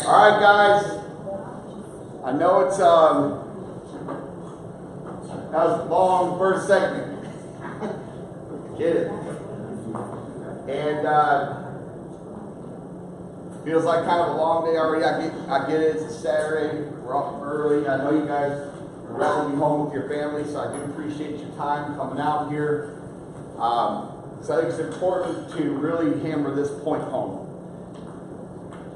All right, guys. I know it's that was a long first segment. Get it? And feels like kind of a long day already. I get it. It's a Saturday. We're up early. I know you guys are ready to be home with your family, so I do appreciate your time coming out here. So I think it's important to really hammer this point home,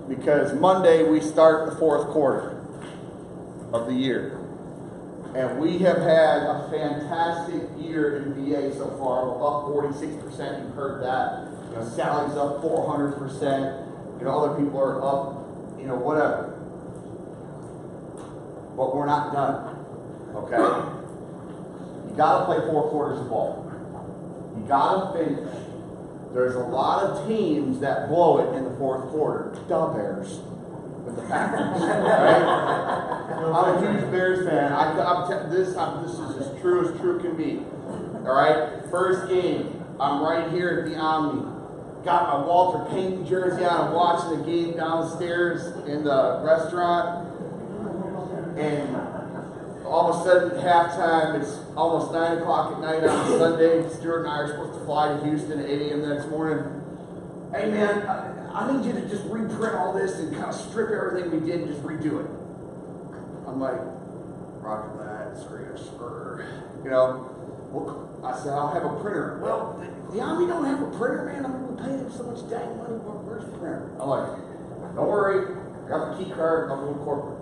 because Monday we start the fourth quarter of the year, and we have had a fantastic year in VA so far. We're up 46%. You've heard that. You know, Sally's up 400%. You know, other people are up, you know, whatever. But we're not done. Okay? You got to play 4 quarters of ball. You got to finish. There's a lot of teams that blow it in the fourth quarter. The Bears with the Packers. Right? I'm a huge Bears fan. This is as true can be. All right? First game, I'm right here at the Omni. Got my Walter Payton jersey on. I'm watching the game downstairs in the restaurant. And all of a sudden, at halftime, it's almost 9 o'clock at night on Sunday. Stuart and I are supposed to fly to Houston at 8 a.m. the next morning. Hey, man, I need you to just reprint all this and kind of strip everything we did and just redo it. I'm like, roger that, screw. You know, well, I said, I'll have a printer. Well, the Army don't have a printer, man. I mean, we paid him so much dang money. Where's the printer? I'm like, don't worry. I got the key card. I'll go to corporate.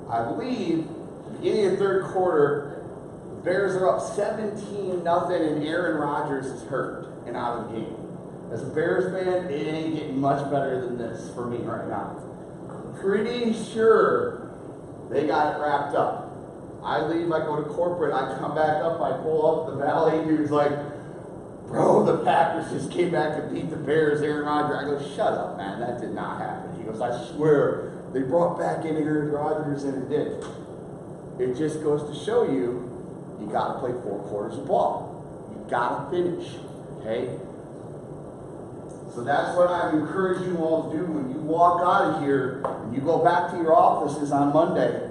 I believe beginning of the third quarter, the Bears are up 17-0, and Aaron Rodgers is hurt and out of the game. As a Bears fan, it ain't getting much better than this for me right now. Pretty sure they got it wrapped up. I leave, I go to corporate, I come back up, I pull up, the valet dude's like, bro, the Packers just came back and beat the Bears, Aaron Rodgers. I go, shut up, man, that did not happen. He goes, I swear, they brought back in Aaron Rodgers and it did. It just goes to show you, you got to play 4 quarters of ball. You got to finish, okay? So that's what I'm encouraging you all to do when you walk out of here and you go back to your offices on Monday.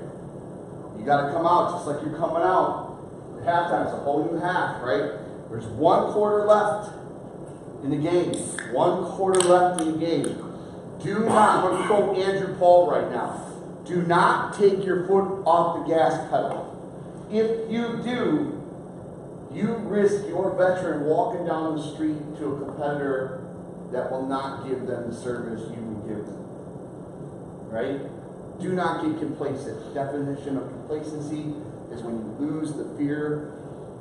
You got to come out just like you're coming out at halftime. It's a whole new half, right? There's 1 quarter left in the game. 1 quarter left in the game. Do not, I'm going to quote Andrew Paul right now. Do not take your foot off the gas pedal. If you do, you risk your veteran walking down the street to a competitor that will not give them the service you would give them. Right? Do not get complacent. The definition of complacency is when you lose the fear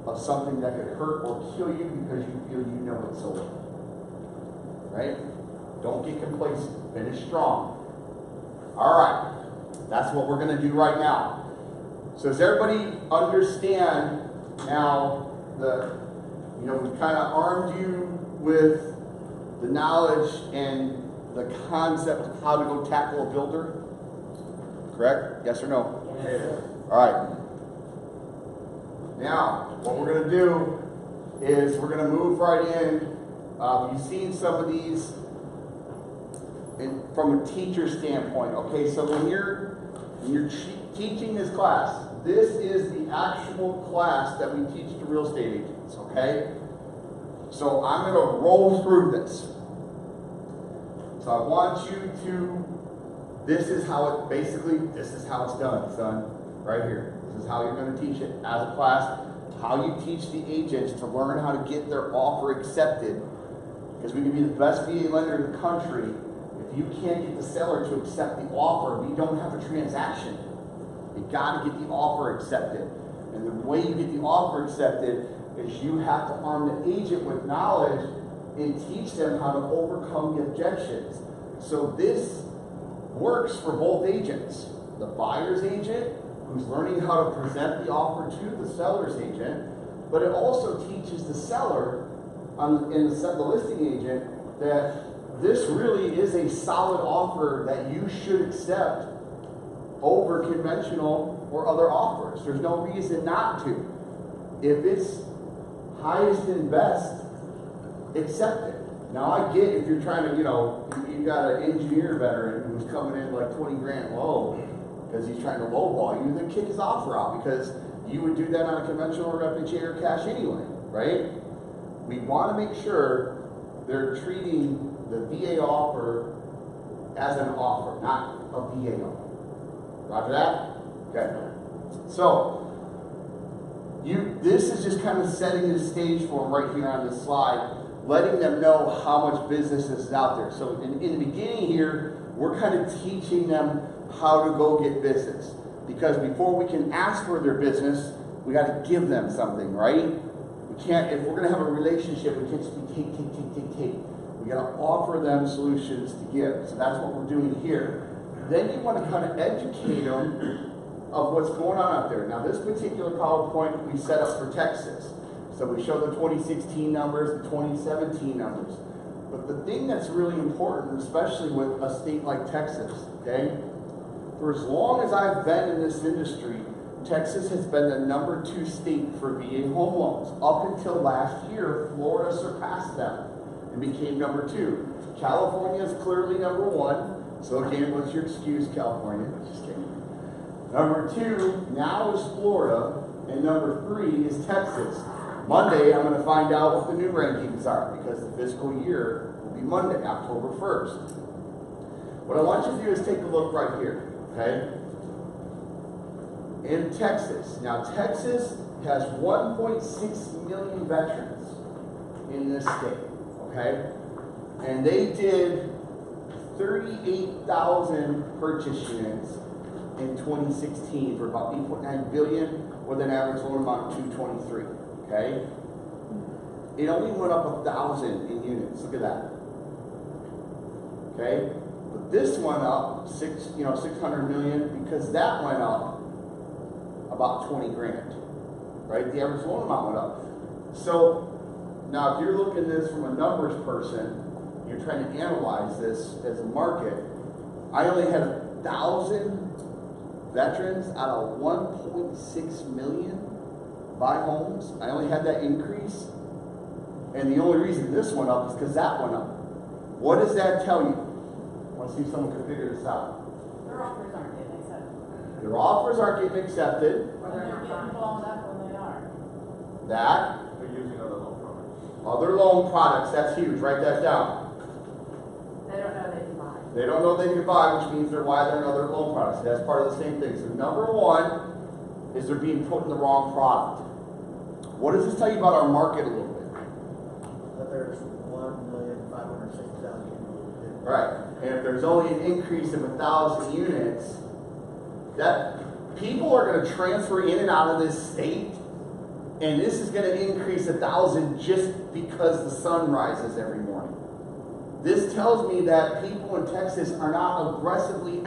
of something that could hurt or kill you because you feel you know it so well. Right? Don't get complacent. Finish strong. All right. That's what we're going to do right now. So does everybody understand now we kind of armed you with the knowledge and the concept of how to go tackle a builder? Correct? Yes or no? Yes. All right. Now, what we're going to do is we're going to move right in. You've seen some of these from a teacher standpoint. Okay, so when you're teaching this class, this is the actual class that we teach to real estate agents. Okay, so I'm going to roll through this. So I want you to. This is how it's done, son. Right here. This is how you're going to teach it as a class. How you teach the agents to learn how to get their offer accepted. Because we can be the best VA lender in the country. If you can't get the seller to accept the offer, we don't have a transaction. You got to get the offer accepted. And the way you get the offer accepted is you have to arm the agent with knowledge and teach them how to overcome the objections. So this works for both agents. The buyer's agent, who's learning how to present the offer to the seller's agent, but it also teaches the seller and the listing agent that this really is a solid offer that you should accept over conventional or other offers. There's no reason not to. If it's highest and best, accept it. Now I get if you're trying to, you know, you got an engineer veteran who's coming in like 20 grand low because he's trying to lowball you, then kick his offer out because you would do that on a conventional FHA or cash anyway, right? We want to make sure they're treating the VA offer as an offer, not a VA offer. Roger that? Okay. So, this is just kind of setting the stage for them right here on this slide, letting them know how much business is out there. So in the beginning here, we're kind of teaching them how to go get business. Because before we can ask for their business, we got to give them something, right? We can't, if we're going to have a relationship, we can't just be take. We got to offer them solutions to give. So that's what we're doing here. Then you want to kind of educate them of what's going on out there. Now this particular PowerPoint we set up for Texas. So we show the 2016 numbers, the 2017 numbers. But the thing that's really important, especially with a state like Texas, okay? For as long as I've been in this industry, Texas has been the #2 state for VA home loans. Up until last year, Florida surpassed them and became #2. California is clearly #1. So again, what's your excuse, California? Just kidding. #2 now is Florida, and #3 is Texas. Monday, I'm going to find out what the new rankings are because the fiscal year will be Monday, October 1st. What I want you to do is take a look right here, okay? In Texas. Now, Texas has 1.6 million veterans in this state, okay? And they did 38,000 purchase units in 2016 for about 8.9 billion with an average loan amount of 223. Okay? It only went up 1,000 in units. Look at that. Okay? But this went up 600 million because that went up about 20 grand. Right? The average loan amount went up. So now if you're looking at this from a numbers person, you're trying to analyze this as a market. I only had 1,000 veterans out of 1.6 million buy homes. I only had that increase. And the only reason this went up is because that went up. What does that tell you? I want to see if someone can figure this out. Their offers aren't getting accepted. Their offers aren't getting accepted. Or they're getting blown up when they are. That. They're using other loan products. Other loan products, that's huge. Write that down. They don't know they can buy. They don't know they can buy, which means they're why they're in other loan products. That's part of the same thing. So #1 is they're being put in the wrong product. What does this tell you about our market a little bit? That there's 1,560,000 people. Right. And if there's only an increase of 1,000 units, that people are going to transfer in and out of this state, and this is going to increase 1,000 just because the sun rises every morning. This tells me that people in Texas are not aggressively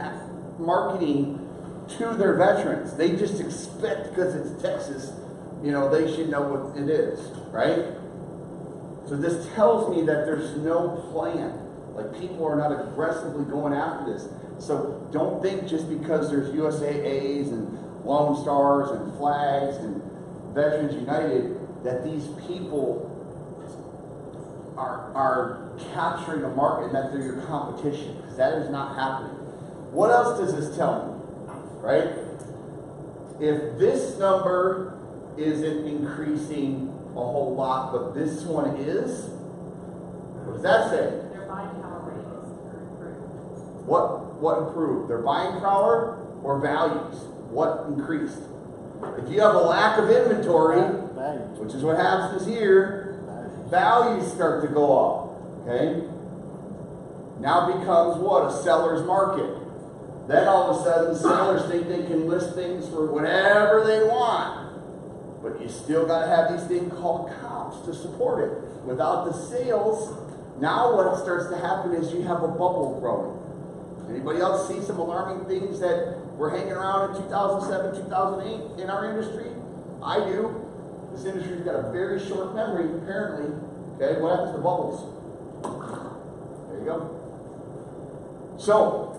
marketing to their veterans. They just expect because it's Texas, you know, they should know what it is, right? So this tells me that there's no plan. Like people are not aggressively going after this. So don't think just because there's USAAs and Lone Stars and Flags and Veterans United that these people are capturing a market and that they're your competition, because that is not happening. What else does this tell me, right? If this number isn't increasing a whole lot, but this one is, what does that say? Their buying power rate is improved. What improved? Their buying power or values? What increased? If you have a lack of inventory, which is what happens here, values start to go up, okay? Now it becomes what? A seller's market. Then all of a sudden, sellers think they can list things for whatever they want. But you still got to have these things called comps to support it. Without the sales, now what starts to happen is you have a bubble growing. Anybody else see some alarming things that were hanging around in 2007, 2008 in our industry? I do. This industry's got a very short memory, apparently. Okay, what happens to bubbles? There you go. So,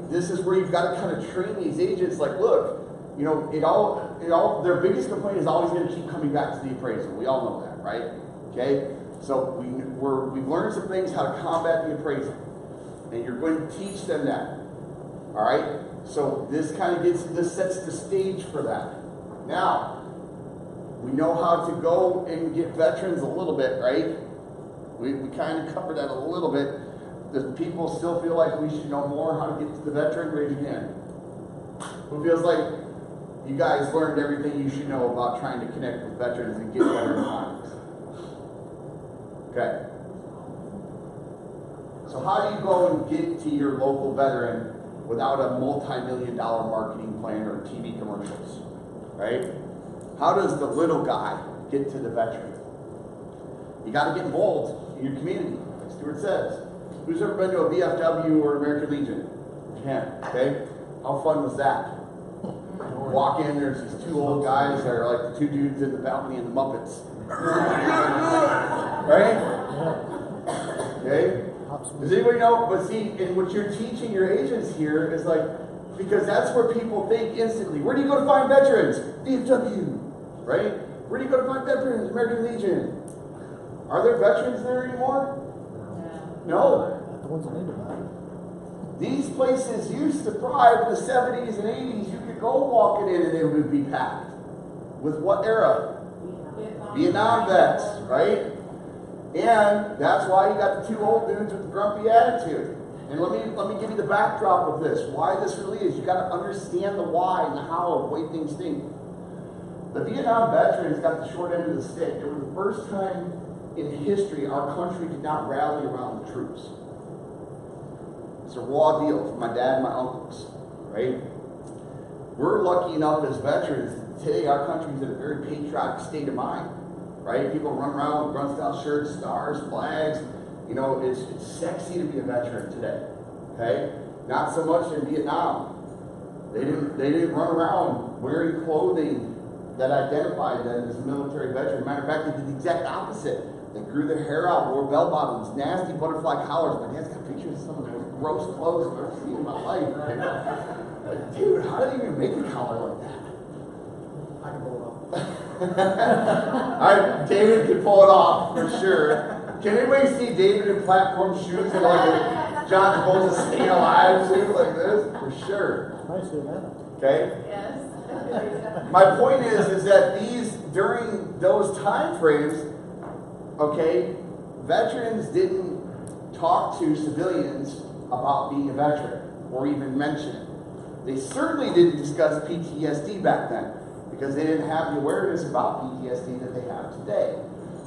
this is where you've got to kind of train these agents. Like, look, you know, their biggest complaint is always going to keep coming back to the appraisal. We all know that, right? Okay. So we've learned some things how to combat the appraisal. And you're going to teach them that. All right? So this sets the stage for that. Now, we know how to go and get veterans a little bit, right? We kind of covered that a little bit. Does people still feel like we should know more how to get to the veteran? Raise your hand. Who feels like you guys learned everything you should know about trying to connect with veterans and get veteran clients? Okay. So how do you go and get to your local veteran without a multi-million-dollar marketing plan or TV commercials, right? How does the little guy get to the veteran? You got to get involved in your community, like Stuart says. Who's ever been to a VFW or American Legion? Yeah, okay. How fun was that? Walk in, there's these two old guys that are like the two dudes in the balcony in the Muppets. Right? Okay? Does anybody know? But see, and what you're teaching your agents here is like, because that's where people think instantly. Where do you go to find veterans? VFW, right? Where do you go to find veterans? American Legion. Are there veterans there anymore? No. Not the ones that need about it. These places used to thrive in the 70s and 80s. You could go walking in and they would be packed. With what era? Vietnam vets, right? And that's why you got the two old dudes with the grumpy attitude. And let me give you the backdrop of this. Why this really is. You got to understand the why and the how of the way things think. The Vietnam veterans got the short end of the stick. It was the first time in history our country did not rally around the troops. It's a raw deal for my dad and my uncles, right? We're lucky enough as veterans. Today our country's in a very patriotic state of mind. Right? People run around with run-style shirts, stars, flags. You know, it's sexy to be a veteran today. Okay? Not so much in Vietnam. They didn't run around wearing clothing that identified them as a military veteran. Matter of fact, they did the exact opposite. They grew their hair out, wore bell bottoms, nasty butterfly collars. My dad's got pictures of some of the most gross clothes I've ever seen in my life. Like, dude, how did they even make a collar like that? I can pull it off. David can pull it off for sure. Can anybody see David in platform shoes and like a John Travolta Staying Alive suit like this? For sure. Nice doing that. Okay? Yes. My point is that during those time frames, okay, veterans didn't talk to civilians about being a veteran or even mention it. They certainly didn't discuss PTSD back then, because they didn't have the awareness about PTSD that they have today.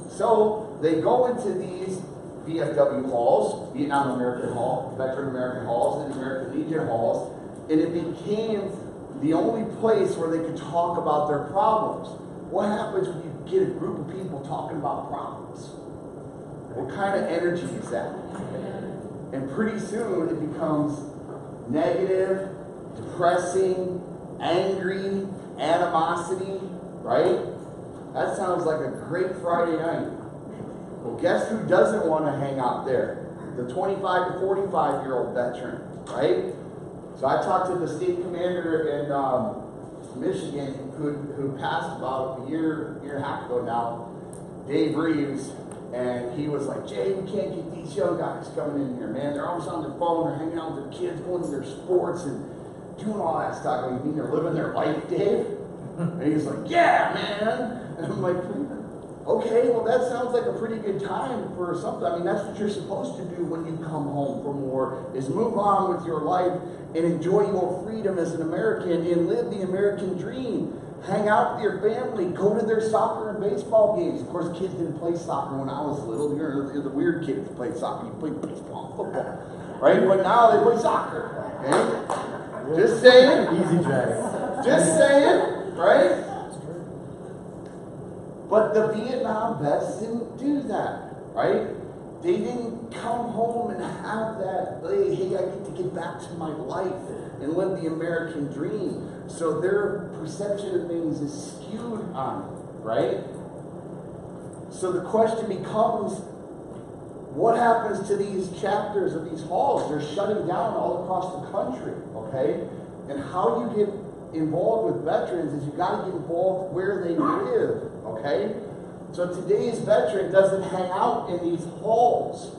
So they go into these VFW halls, Vietnam American Hall, Veteran American Halls, and American Legion Halls, and it became the only place where they could talk about their problems. What happens when you get a group of people talking about problems? What kind of energy is that? And pretty soon it becomes negative, depressing, angry, animosity, right? That sounds like a great Friday night. Well, guess who doesn't want to hang out there? The 25 to 45-year-old veteran, right? So I talked to the state commander in Michigan who passed about a year and a half ago now, Dave Reeves, and he was like, Jay, we can't get these young guys coming in here, man. They're always on their phone, they're hanging out with their kids, going to their sports, and doing all that stuff. I mean, they're living their life, Dave? And he was like, yeah, man. And I'm like, okay, well, that sounds like a pretty good time for something. I mean, that's what you're supposed to do when you come home from war, is move on with your life and enjoy your freedom as an American and live the American dream. Hang out with your family, go to their soccer and baseball games. Of course, kids didn't play soccer when I was little. You're the weird kids that played soccer. You played baseball and football, right? But now they play soccer, okay? Just saying. Easy, Jack. Just saying, right? But the Vietnam vets didn't do that, right? They didn't come home and have that, hey, I get to get back to my life and live the American dream. So their perception of things is skewed on it, right? So the question becomes, what happens to these chapters of these halls? They're shutting down all across the country, okay? And how you get involved with veterans is you got to get involved where they live, okay? So today's veteran doesn't hang out in these halls.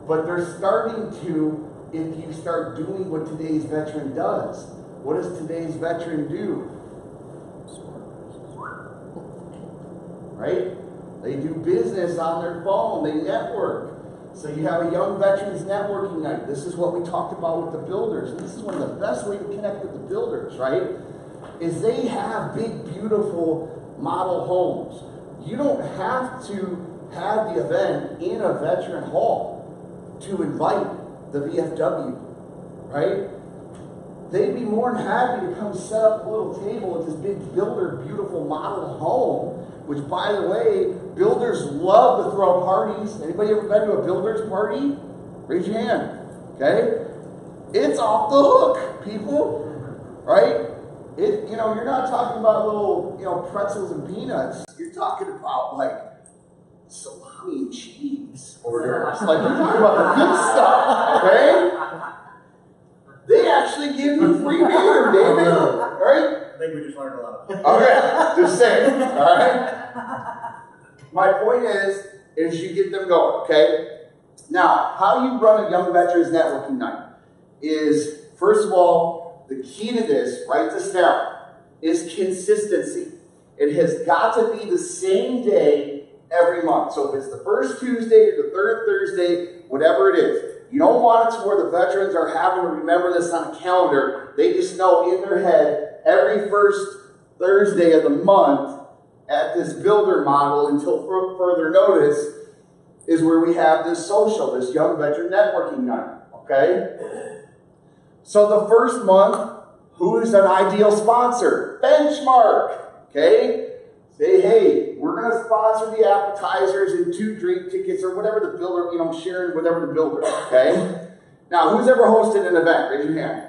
But they're starting to if you start doing what today's veteran does. What does today's veteran do? Right? They do business on their phone, they network. So you have a young veterans networking night. This is what we talked about with the builders. And this is one of the best ways to connect with the builders, right? Is they have big, beautiful model homes. You don't have to have the event in a veteran hall to invite the VFW, right? They'd be more than happy to come set up a little table at this big builder, beautiful model home, which, by the way, builders love to throw parties. Anybody ever been to a builder's party? Raise your hand, okay? It's off the hook, people, right? You're not talking about little, pretzels and peanuts. You're talking about, like, salami and cheese orders. Like, you're talking about the good stuff, okay? They actually give you free beer, David, right? I think we just learned a lot. Okay, just saying, all right? My point is you get them going, okay? Now, how you run a Young Veterans Networking Night is, first of all, the key to this, write this down, is consistency. It has got to be the same day every month. So if it's the first Tuesday or the third Thursday, whatever it is, you don't want it to where the veterans are having to remember this on a calendar. They just know in their head every first Thursday of the month at this builder model until further notice is where we have this social, this Young Veteran Networking Night, okay? So the first month, who is an ideal sponsor? Benchmark, okay? Say, hey, we're going to sponsor the appetizers and 2 drink tickets or whatever the builder, sharing whatever the builder, okay? Now, who's ever hosted an event? Raise your hand.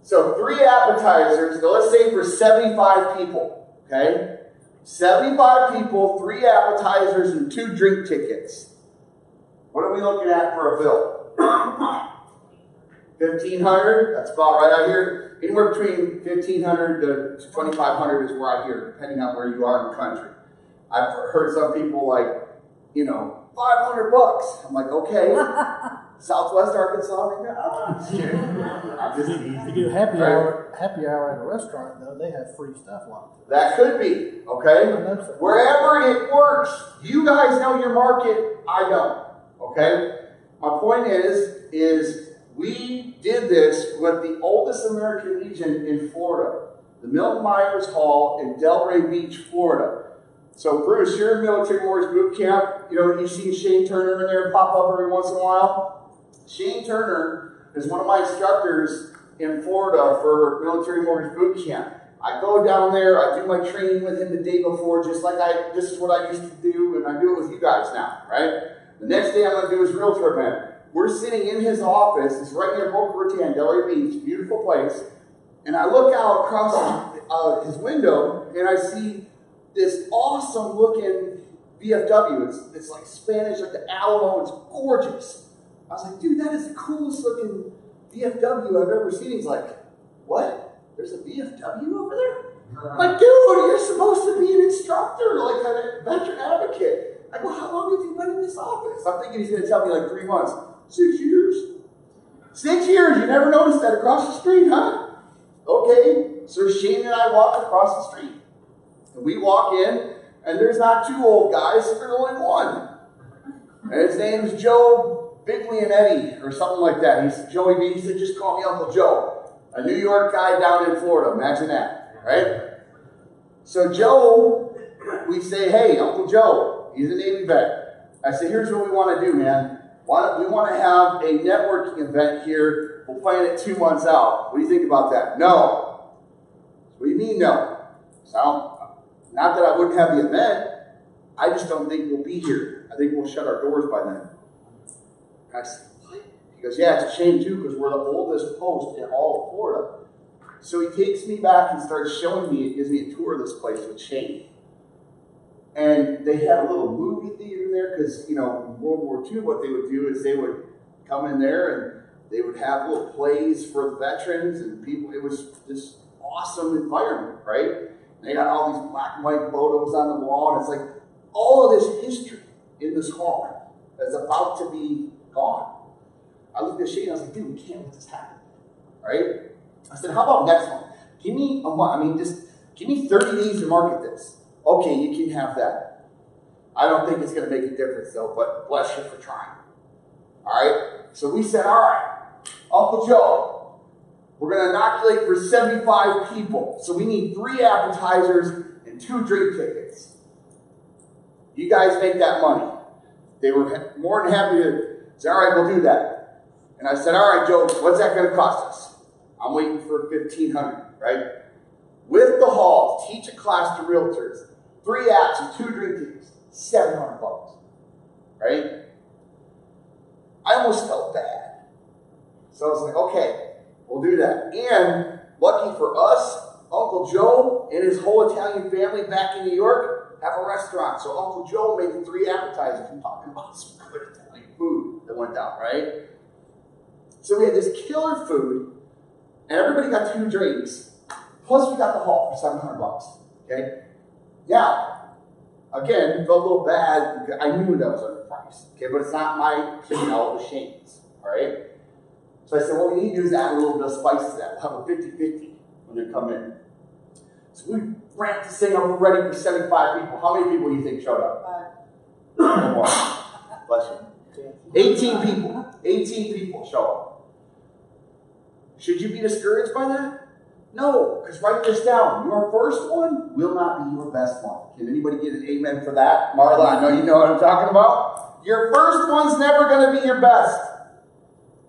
So 3 appetizers, so let's say for 75 people, okay? 75 people, 3 appetizers, and 2 drink tickets. What are we looking at for a bill? $1,500? That's about right out here. Anywhere between $1,500 to $2,500 is where I hear, depending on where you are in the country. I've heard some people like, $500. I'm like, okay. Southwest Arkansas, maybe. I'm just If easy. you do happy Right? hour at a restaurant, though, they have free stuff like that. That could be, okay? Wherever it works, you guys know your market, I don't, okay? My point is we did this with the oldest American Legion in Florida, the Milton Myers Hall in Delray Beach, Florida. So Bruce, you're in Military Morris Boot Camp. You've seen Shane Turner in there pop up every once in a while. Shane Turner is one of my instructors in Florida for Military Morris Boot Camp. I go down there, I do my training with him the day before, this is what I used to do, and I do it with you guys now, right? The next day I'm going to do his realtor event. We're sitting in his office, it's right near Boca Raton, Delray Beach, beautiful place, and I look out across his window, and I see this awesome looking VFW. It's like Spanish, like the Alamo, it's gorgeous. I was like, dude, that is the coolest looking VFW I've ever seen. He's like, what? There's a VFW over there? I'm like, dude, you're supposed to be an instructor, like a veteran advocate. I go, how long have you been in this office? I'm thinking he's going to tell me like 3 months. 6 years. 6 years, you never noticed that across the street, huh? Okay, so Shane and I walk across the street. And we walk in, and there's not 2 old guys, there's only 1. And his name is Joe Bigley and Eddie, or something like that. He's Joey B. He said, just call me Uncle Joe. A New York guy down in Florida. Imagine that, right? So Joe, we say, hey, Uncle Joe, he's a Navy vet. I said, here's what we want to do, man. We want to have a networking event here. We'll plan it 2 months out. What do you think about that? No. What do you mean no? So, not that I wouldn't have the event. I just don't think we'll be here. I think we'll shut our doors by then. I said, what? He goes, yeah, it's a shame too, because we're the oldest post in all of Florida. So he takes me back and starts showing me, gives me a tour of this place with Shane. And they had a little movie theater there, because, in World War II, what they would do is they would come in there and they would have little plays for the veterans and people. It was this awesome environment, right? They got all these black and white photos on the wall, and it's like all of this history in this hall is about to be gone. I looked at Shane, I was like, dude, we can't let this happen. Right? I said, how about next month? Give me a month, just give me 30 days to market this. Okay, you can have that. I don't think it's going to make a difference though, but bless you for trying. All right? So we said, all right, Uncle Joe, we're going to inoculate for 75 people. So we need 3 appetizers and 2 drink tickets. You guys make that money. They were more than happy to say, all right, we'll do that. And I said, all right, Joe, what's that going to cost us? I'm waiting for $1,500, right? With the hall, to teach a class to realtors, 3 apps and 2 drink tickets, $700, right? I almost felt bad. So I was like, okay, we'll do that. And lucky for us, Uncle Joe and his whole Italian family back in New York have a restaurant. So Uncle Joe made 3 appetizers. I'm talking about some good Italian food that went down, right? So we had this killer food, and everybody got 2 drinks. Plus we got the hall for $700, okay? Now, again, felt a little bad. I knew that was underpriced, okay? But it's not my P&L, it was Shane's, all right? So I said, what we need to do is add a little bit of spice to that. We'll have a 50-50 when they come in. So we ramped this thing up, we're ready for 75 people. How many people do you think showed up? 5. No more. Bless you. 18 people. 18 people show up. Should you be discouraged by that? No, because write this down. Your first one will not be your best one. Can anybody get an amen for that? Marla, I know you know what I'm talking about. Your first one's never going to be your best.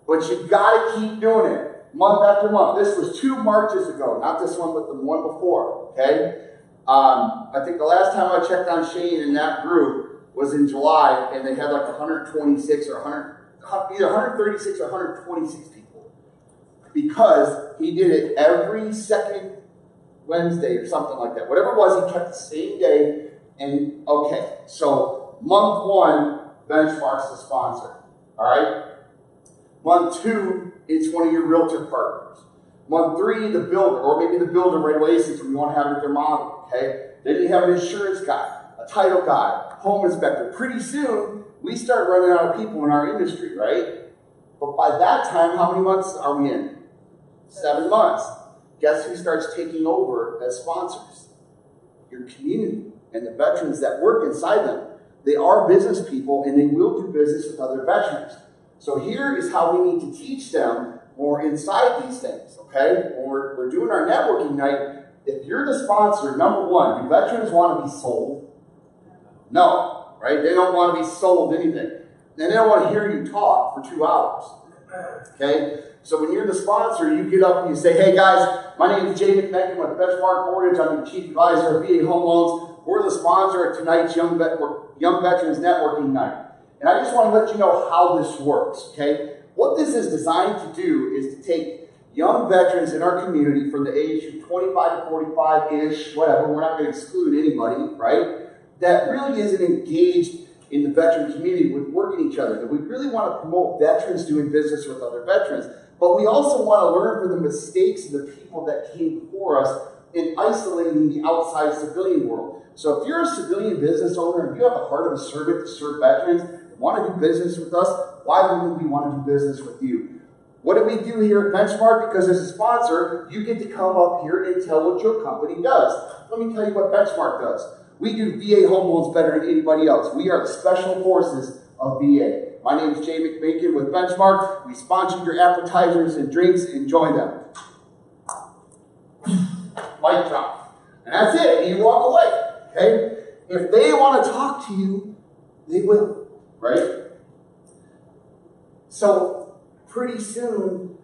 But you've got to keep doing it month after month. This was 2 Marches ago, not this one, but the one before, okay? I think the last time I checked on Shane in that group was in July, and they had like 126 or 100, either 136 or 126 people. Because he did it every second Wednesday or something like that. Whatever it was, he kept the same day. And okay, so month 1, Benchmark's the sponsor. All right? Month 2, it's one of your realtor partners. Month 3, the builder, or maybe the builder right away since we want to have it at their model. Okay? Then you have an insurance guy, a title guy, home inspector. Pretty soon, we start running out of people in our industry, right? But by that time, how many months are we in? 7 months. Guess who starts taking over as sponsors? Your community and the veterans that work inside them. They are business people and they will do business with other veterans. So here is how we need to teach them more inside these things, okay? When we're doing our networking night, if you're the sponsor, number 1, do veterans want to be sold? No, right? They don't want to be sold anything. And they don't want to hear you talk for 2 hours, okay? So when you're the sponsor, you get up and you say, hey guys, my name is Jay McMegan with Benchmark Mortgage. I'm the Chief Advisor of VA Home Loans. We're the sponsor of tonight's Young Veterans Networking Night. And I just want to let you know how this works, okay? What this is designed to do is to take young veterans in our community from the age of 25 to 45-ish, whatever, we're not going to exclude anybody, right? That really isn't engaged in the veteran community with working each other. And we really want to promote veterans doing business with other veterans. But we also want to learn from the mistakes of the people that came before us in isolating the outside civilian world. So if you're a civilian business owner and you have the heart of a servant to serve veterans, want to do business with us, why wouldn't we want to do business with you? What do we do here at Benchmark? Because as a sponsor, you get to come up here and tell what your company does. Let me tell you what Benchmark does. We do VA home loans better than anybody else. We are the special forces of VA. My name is Jay McMegan with Benchmark. We sponsor your appetizers and drinks. Enjoy them. Mic drop. And that's it. And you walk away. Okay? If they want to talk to you, they will. Right? So, pretty soon,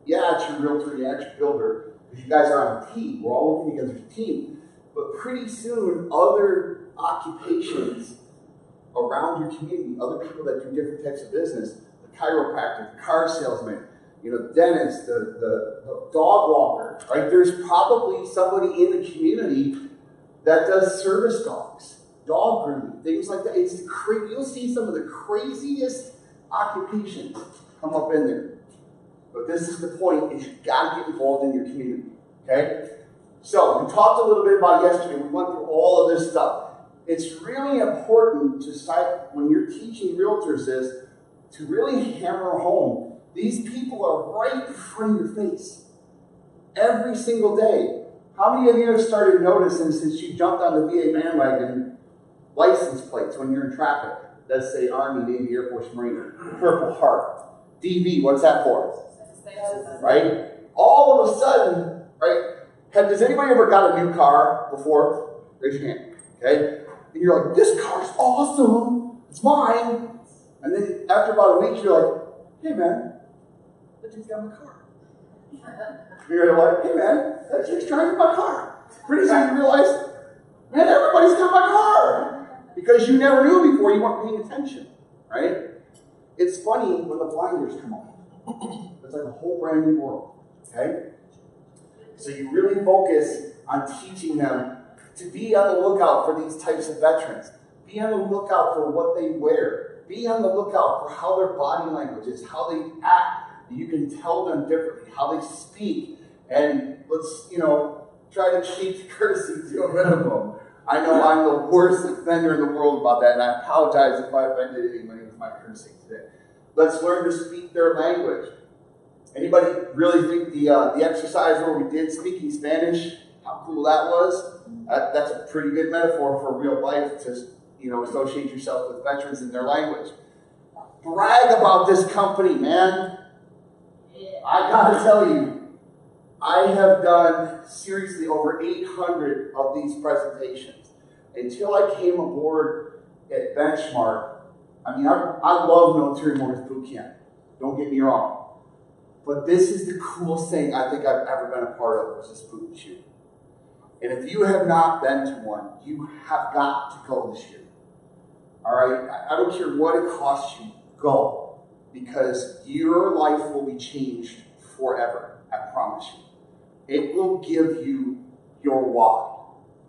yeah, it's your realtor, yeah, it's your builder, because you guys are on a team. We're all working together as a team. But pretty soon, other occupations around your community, other people that do different types of business, the chiropractor, the car salesman, the dentist, the dog walker, right? There's probably somebody in the community that does service dogs, dog grooming, things like that. It's you'll see some of the craziest occupations come up in there. But this is the point, is you've got to get involved in your community, okay? So we talked a little bit about yesterday. We went through all of this stuff. It's really important to cite when you're teaching realtors this, to really hammer home. These people are right in front of your face every single day. How many of you have started noticing since you jumped on the VA bandwagon license plates when you're in traffic that say Army, Navy, Air Force, Marine, Purple Heart, DV, what's that for? Right? All of a sudden, right? Has anybody ever got a new car before? Raise your hand, okay? And you're like, this car's awesome, it's mine. And then after about a week, you're like, hey man, that dude's got my car. You're like, hey man, that chick's driving my car. Pretty soon you realize, man, everybody's got my car. Because you never knew before, you weren't paying attention, right? It's funny when the blinders come on. It's like a whole brand new world, okay? So you really focus on teaching them to be on the lookout for these types of veterans. Be on the lookout for what they wear. Be on the lookout for how their body language is, how they act. You can tell them differently, how they speak. And let's, try to keep the courtesy to a minimum. I know I'm the worst offender in the world about that, and I apologize if I offended anybody with my courtesy today. Let's learn to speak their language. Anybody really think the exercise where we did speaking Spanish, how cool that was? That's a pretty good metaphor for real life to, associate yourself with veterans in their language. Brag about this company, man. I gotta tell you, I have done seriously over 800 of these presentations. Until I came aboard at Benchmark, I love Military Mortars Boot Camp. Don't get me wrong. But this is the coolest thing I think I've ever been a part of, was this boot and shoot. And if you have not been to one, you have got to go this year. All right? I don't care what it costs you, go. Because your life will be changed forever. I promise you. It will give you your why.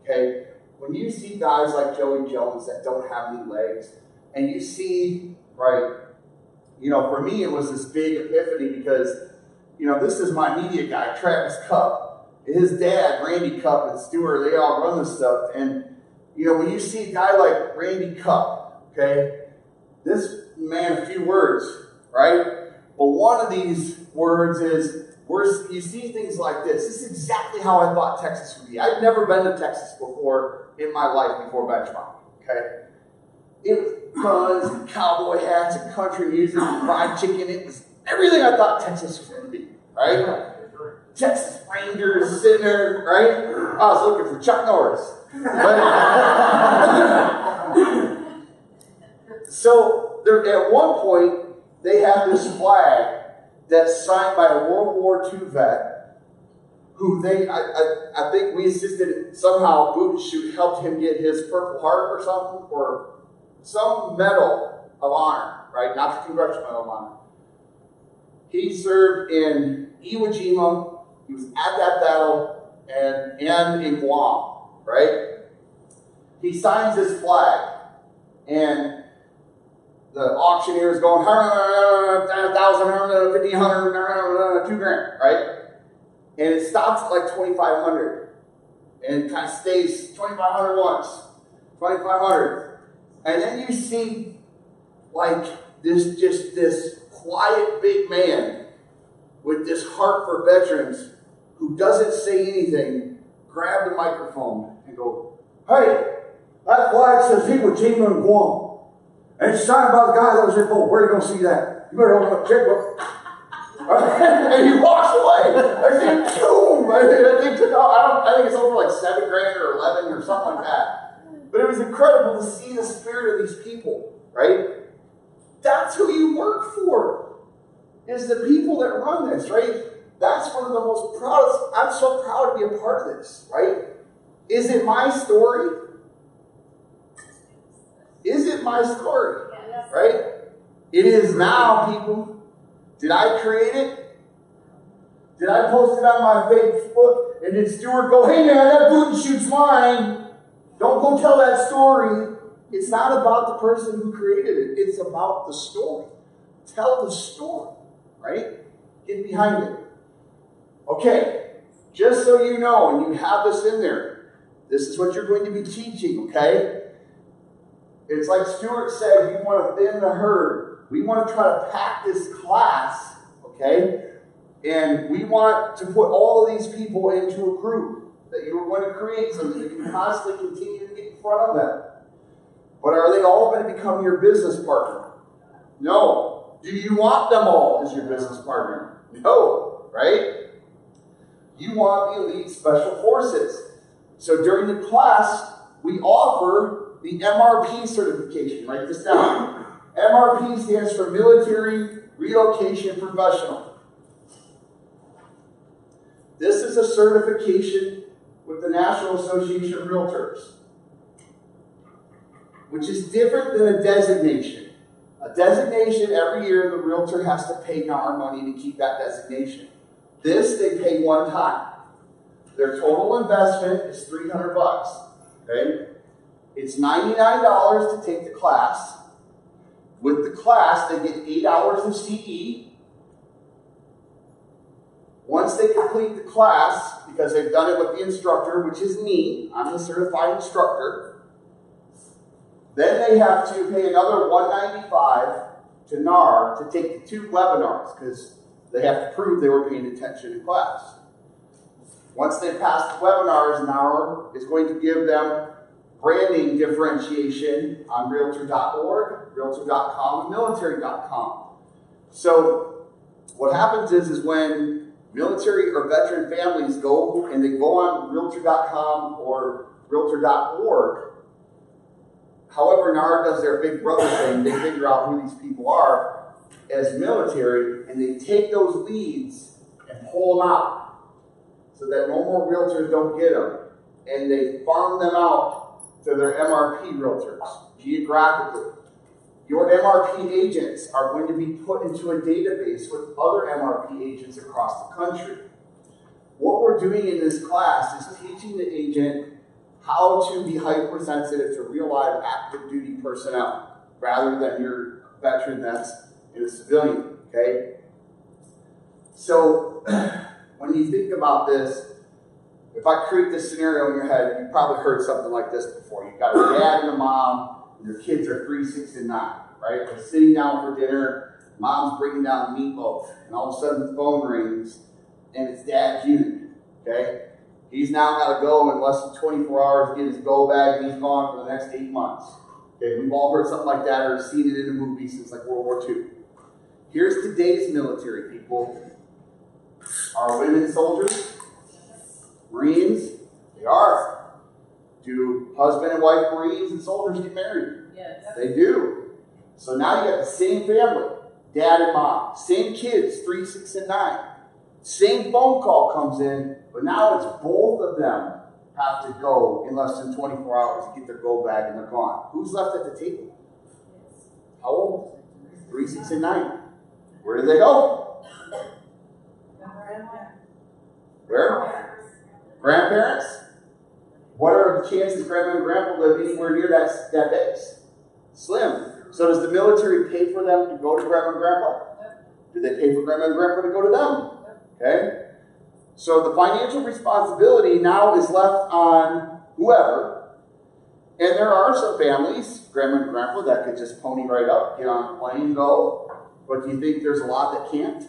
Okay? When you see guys like Joey Jones that don't have any legs, and you see, right, for me it was this big epiphany because, this is my media guy, Travis Cup. His dad, Randy Cup, and Stewart, they all run this stuff. And, when you see a guy like Randy Cup, okay, this man, a few words, right? But one of these words is, you see things like this. This is exactly how I thought Texas would be. I'd never been to Texas before in my life before Benchmark, okay? It was guns and cowboy hats and country music and fried chicken. It was everything I thought Texas was going to be, right? Texas Rangers sitting there, right? I was looking for Chuck Norris. So at one point, they had this flag that's signed by a World War II vet who I think we assisted somehow, Boot and Shoot helped him get his Purple Heart or something, or some medal of honor, right? Not the Congressional Medal of Honor. He served in Iwo Jima. He was at that battle and in Guam, right? He signs this flag, and the auctioneer is going, 1,000, 1,500, 2 grand, right? And it stops at like 2,500. And it kind of stays 2,500 once, 2,500. And then you see like this quiet big man with this heart for veterans who doesn't say anything, grab the microphone and go, hey, that flag says Iwo Jima and Guam. And it's signed by the guy that was in bold. Where are you going to see that? You better open up a checkbook. And he walks away. I think, boom! I think took off. I think it's over like 7 grand or 11 or something like that. But it was incredible to see the spirit of these people, right? That's who you work for. Is the people that run this, right? That's one of the most proudest. I'm so proud to be a part of this, right? Is it my story? Is it my story? Yes. Right? It is now, people. Did I create it? Did I post it on my Facebook? And did Stuart go, hey man, that Boot and Shoot's mine. Don't go tell that story. It's not about the person who created it. It's about the story. Tell the story, right? Get behind it. Okay. Just so you know, and you have this in there, this is what you're going to be teaching, okay? It's like Stuart said, you want to thin the herd. We want to try to pack this class, okay? And we want to put all of these people into a group that you are going to create so that you can constantly continue to get in front of them. But are they all going to become your business partner? No. Do you want them all as your business partner? No, right? You want the elite special forces. So during the class, we offer the MRP certification. Write this down. MRP stands for Military Relocation Professional. This is a certification with the National Association of Realtors, which is different than a designation. A designation, every year the realtor has to pay NAR money to keep that designation. This, they pay one time. Their total investment is $300, okay? It's $99 to take the class. With the class, they get 8 hours of CE. Once they complete the class, because they've done it with the instructor, which is me, I'm the certified instructor, then they have to pay another $195 to NAR to take the 2 webinars, because they have to prove they were paying attention in class. Once they pass the webinars, NAR is going to give them branding differentiation on Realtor.org, Realtor.com, and Military.com. So what happens is when military or veteran families go and they go on Realtor.com or Realtor.org, however NAR does their big brother thing, they figure out who these people are as military, and they take those leads and pull them out so that no more realtors don't get them. And they farm them out to their MRP realtors geographically. Your MRP agents are going to be put into a database with other MRP agents across the country. What we're doing in this class is teaching the agent how to be hypersensitive to real live active duty personnel rather than your veteran that's in a civilian, okay? So when you think about this, if I create this scenario in your head, you've probably heard something like this before. You've got a dad and a mom, and their kids are 3, 6, and 9, right? They're sitting down for dinner, mom's bringing down meatloaf, and all of a sudden the phone rings, and it's dad's unit, okay? He's now got to go in less than 24 hours, get his go bag, and he's gone for the next 8 months. Okay, we've all heard something like that or seen it in a movie since like World War II. Here's today's military people. Are women soldiers? Marines? They are. Do husband and wife Marines and soldiers get married? Yes. They do. So now you got the same family, dad and mom, same kids, 3, 6, and 9. Same phone call comes in, but now it's both of them have to go in less than 24 hours to get their go bag and they're gone. Who's left at the table? How old? 3, 6, and 9. Where do they go? Where? Grandparents? What are the chances grandma and grandpa live anywhere near that base? Slim. So does the military pay for them to go to grandma and grandpa? Do they pay for grandma and grandpa to go to them? Okay? So the financial responsibility now is left on whoever. And there are some families, grandma and grandpa, that could just pony right up, get on a plane and go. But do you think there's a lot that can't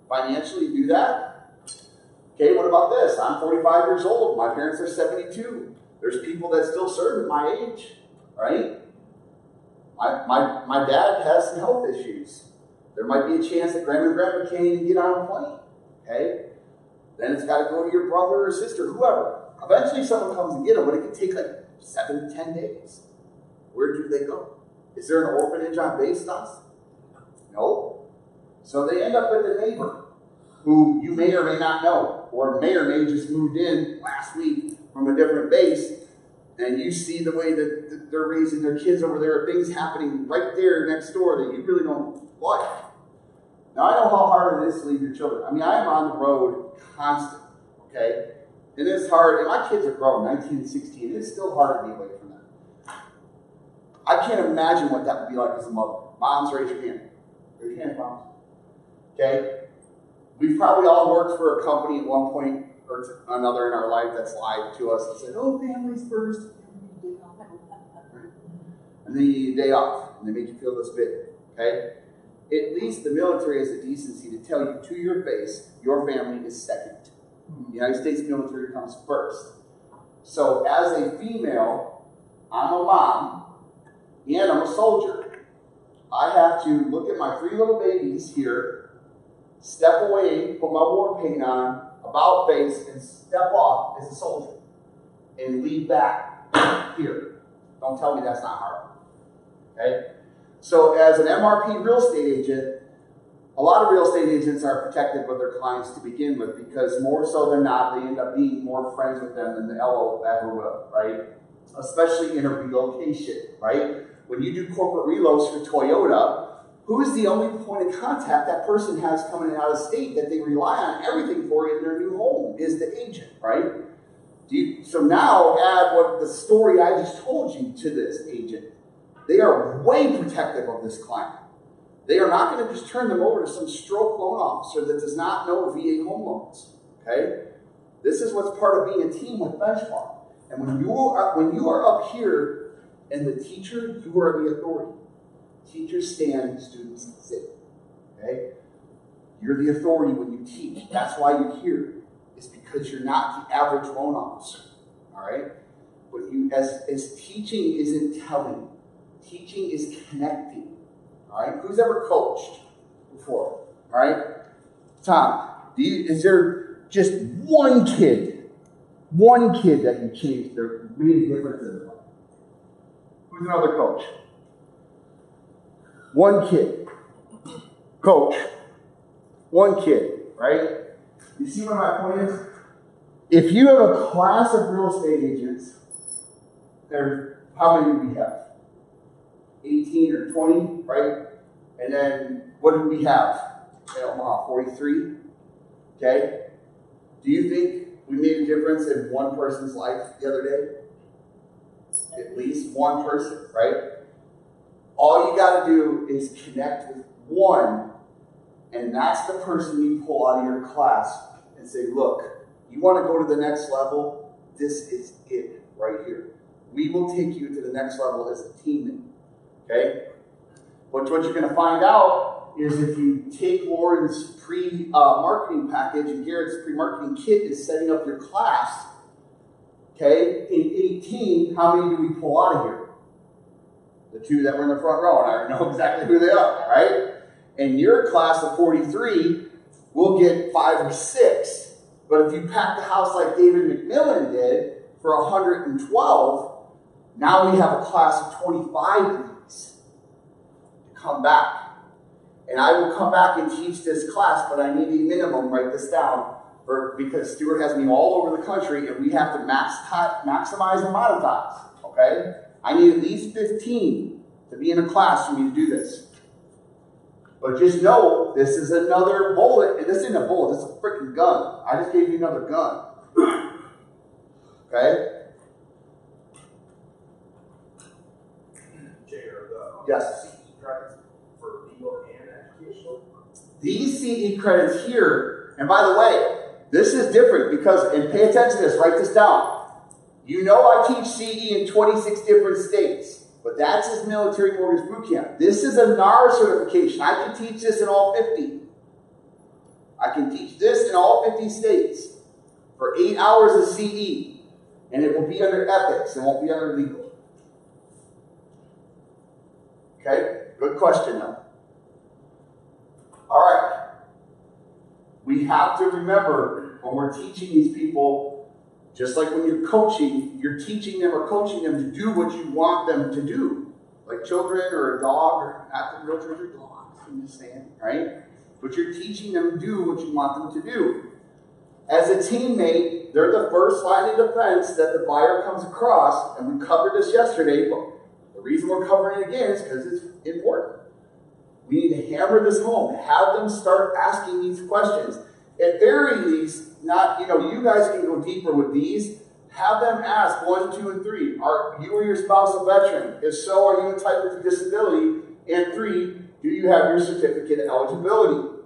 financially do that? Okay, what about this? I'm 45 years old. My parents are 72. There's people that still serve at my age, right? My dad has some health issues. There might be a chance that grandma and grandpa can't even get on a plane, okay? Then it's got to go to your brother or sister, whoever. Eventually someone comes and get them, but it can take like 7 to 10 days. Where do they go? Is there an orphanage on base, Stas? No. So they end up with a neighbor who you may or may not know, or may or may just moved in last week from a different base, and you see the way that they're raising their kids over there, things happening right there next door that you really don't like. Now, I know how hard it is to leave your children. I mean, I am on the road constantly, okay? And it's hard, and my kids are grown, 19 and 16. It's still hard to be away from them. I can't imagine what that would be like as a mother. Moms, raise your hand. Raise your hand, moms. Okay? We've probably all worked for a company at one point or another in our life that's lied to us and said, oh, families first. And then you need a day off, and they make you feel this big, okay? At least the military has the decency to tell you to your face, your family is second. The United States military comes first. So as a female, I'm a mom, and I'm a soldier. I have to look at my 3 little babies here, step away, put my war paint on, about face, and step off as a soldier. And leave back here. Don't tell me that's not hard. Okay? So as an MRP real estate agent, a lot of real estate agents are protected with their clients to begin with because more so than not, they end up being more friends with them than the LO ever will, right? Especially in a relocation, right? When you do corporate reloads for Toyota, who is the only point of contact that person has coming out of state that they rely on everything for in their new home is the agent, right? So now add what the story I just told you to this agent. They are way protective of this client. They are not going to just turn them over to some stroke loan officer that does not know VA home loans. Okay? This is what's part of being a team with Benchmark. And when you are up here and the teacher, you are the authority. Teachers stand, students sit. Okay? You're the authority when you teach. That's why you're here. It's because you're not the average loan officer. All right? But you, as teaching isn't telling. Teaching is connecting. All right? Who's ever coached before? All right? Tom, is there just one kid that you changed or made a difference in their life? Who's another coach? One kid. Coach. One kid, right? You see what my point is? If you have a class of real estate agents, how many do we have? 18 or 20, right? And then what do we have in Omaha? 43? Okay? Do you think we made a difference in one person's life the other day? At least one person, right? All you got to do is connect with one, and that's the person you pull out of your class and say, look, you want to go to the next level? This is it right here. We will take you to the next level as a teammate. Okay? But what you're going to find out is if you take Lauren's pre-marketing package and Garrett's pre-marketing kit is setting up your class, okay, in 18, how many do we pull out of here? The 2 that were in the front row, and I know exactly who they are, right? And your class of 43 will get 5 or 6. But if you pack the house like David McMillan did for 112, now we have a class of 25 leads to come back. And I will come back and teach this class, but I need a minimum, write this down, because Stuart has me all over the country and we have to maximize and monetize, okay? I need at least 15 to be in a class for me to do this. But just know, this is another bullet, and this isn't a bullet, this is a freaking gun. I just gave you another gun. Okay? Yes. CE credits for legal and educational. These CE credits here, and by the way, this is different because, and pay attention to this, write this down. You know I teach CE in 26 different states, but that's his military mortgage boot camp. This is a NAR certification. I can teach this in all 50. I can teach this in all 50 states for 8 hours of CE, and it will be under ethics, it won't be under legal. Okay, good question though. All right. We have to remember when we're teaching these people, just like when you're coaching, you're teaching them or coaching them to do what you want them to do. Like children or a dog, or not the real children, dogs, I'm just saying, right? But you're teaching them to do what you want them to do. As a teammate, they're the first line of defense that the buyer comes across, and we covered this yesterday, but the reason we're covering it again is because it's important. We need to hammer this home, have them start asking these questions. At very least, not, you guys can go deeper with these. Have them ask 1, 2, and 3. Are you or your spouse a veteran? If so, are you entitled to disability? And 3, do you have your certificate of eligibility?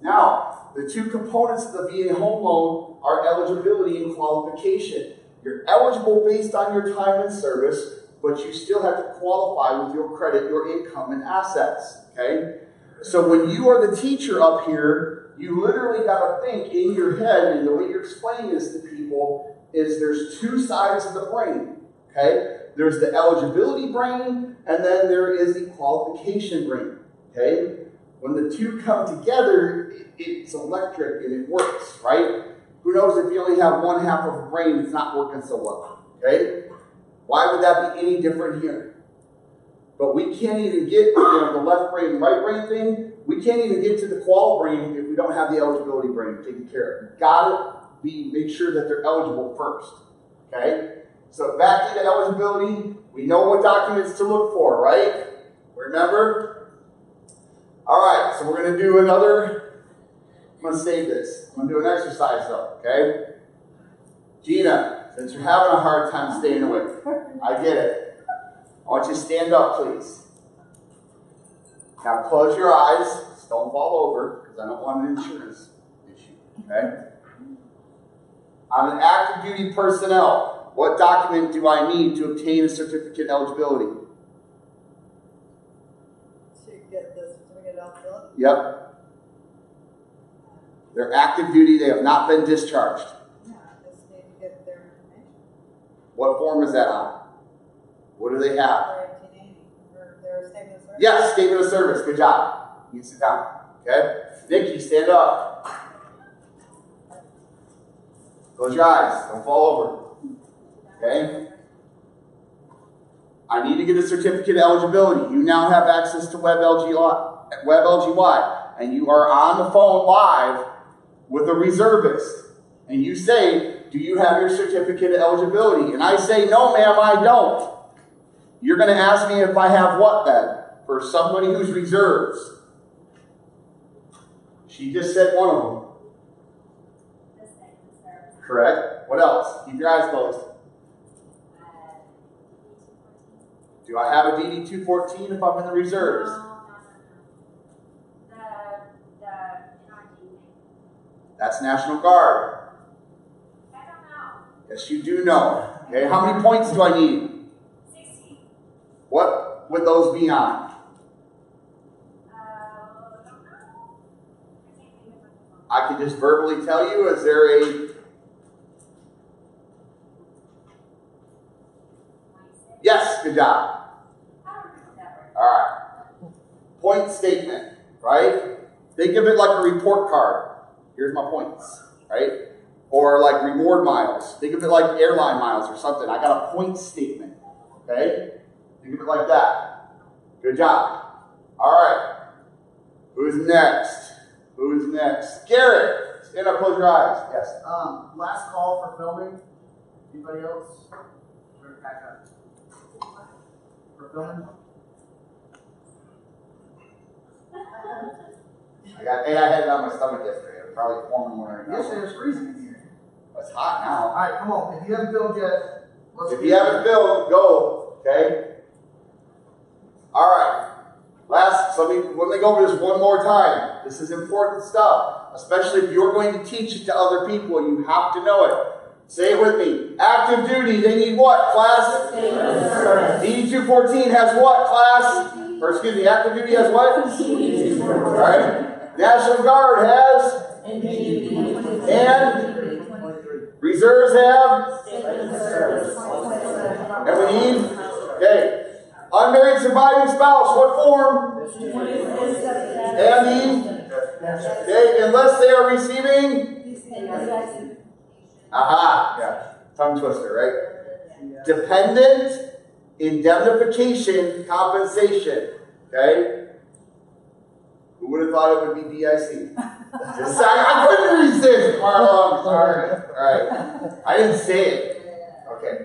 Now, the two components of the VA home loan are eligibility and qualification. You're eligible based on your time and service, but you still have to qualify with your credit, your income, and assets, okay? So when you are the teacher up here, you literally got to think in your head, and the way you're explaining this to people is there's two sides of the brain, okay? There's the eligibility brain, and then there is the qualification brain, okay? When the two come together, it's electric and it works, right? Who knows if you only have one half of a brain that's not working so well, okay? Why would that be any different here? But we can't even get the left brain, right brain thing. We can't even get to the qual brain if we don't have the eligibility brain taken care of. You've got to make sure that they're eligible first, okay? So back to the eligibility, we know what documents to look for, right? Remember? All right, so we're going to do another, I'm going to save this. I'm going to do an exercise though, okay? Gina, since you're having a hard time staying awake, I get it. I want you to stand up, please. Now close your eyes. Just don't fall over, because I don't want an insurance issue, okay? I'm an active duty personnel. What document do I need to obtain a certificate of eligibility? To get the certificate of eligibility? Yep. They're active duty. They have not been discharged. Yeah, I just need to get their information. What form is that on? What do they have? Their 1880, or their statement of service? Yes, statement of service. Good job. You sit down. Okay? Nikki, stand up. Close your eyes. Don't fall over. Okay? I need to get a certificate of eligibility. You now have access to WebLGY, and you are on the phone live with a reservist. And you say, do you have your certificate of eligibility? And I say, no, ma'am, I don't. You're going to ask me if I have what then? For somebody who's reserves. She just said one of them. Correct. What else? Keep your eyes closed. Do I have a DD-214 if I'm in the reserves? That's National Guard. I don't know. Yes, you do know. Okay, how many points do I need? 60. What would those be on? I don't know. I can't think of it. I can just verbally tell you, is there a... Yes, good job. I don't remember that word. All right. Point statement, right? Think of it like a report card. Here's my points, right? Or like reward miles. Think of it like airline miles or something. I got a point statement, okay? Think of it like that. Good job. All right. Who's next? Who's next? Garrett, stand up, close your eyes. Yes. Last call for filming. Anybody else? We're back up. For filming? I had it on my stomach yesterday. It was probably warm right now. Yesterday was freezing in here. It's hot now. Alright, come on. If you haven't filmed yet, let's If you haven't filled, go, okay? All right. Let me go over this one more time. This is important stuff, especially if you're going to teach it to other people. You have to know it. Say it with me. Active duty, they need what, class? DD-214 has what, class? Or excuse me, active duty has what? All right. National Guard has? And? Reserves have? And we need? Okay. Unmarried surviving spouse, what form? And the? Okay, unless they are receiving? Aha, yeah. Tongue twister, right? Dependent indemnification compensation. Okay? Who would have thought it would be DIC? I couldn't resist, Marlon. Sorry. Alright. I didn't say it. Okay.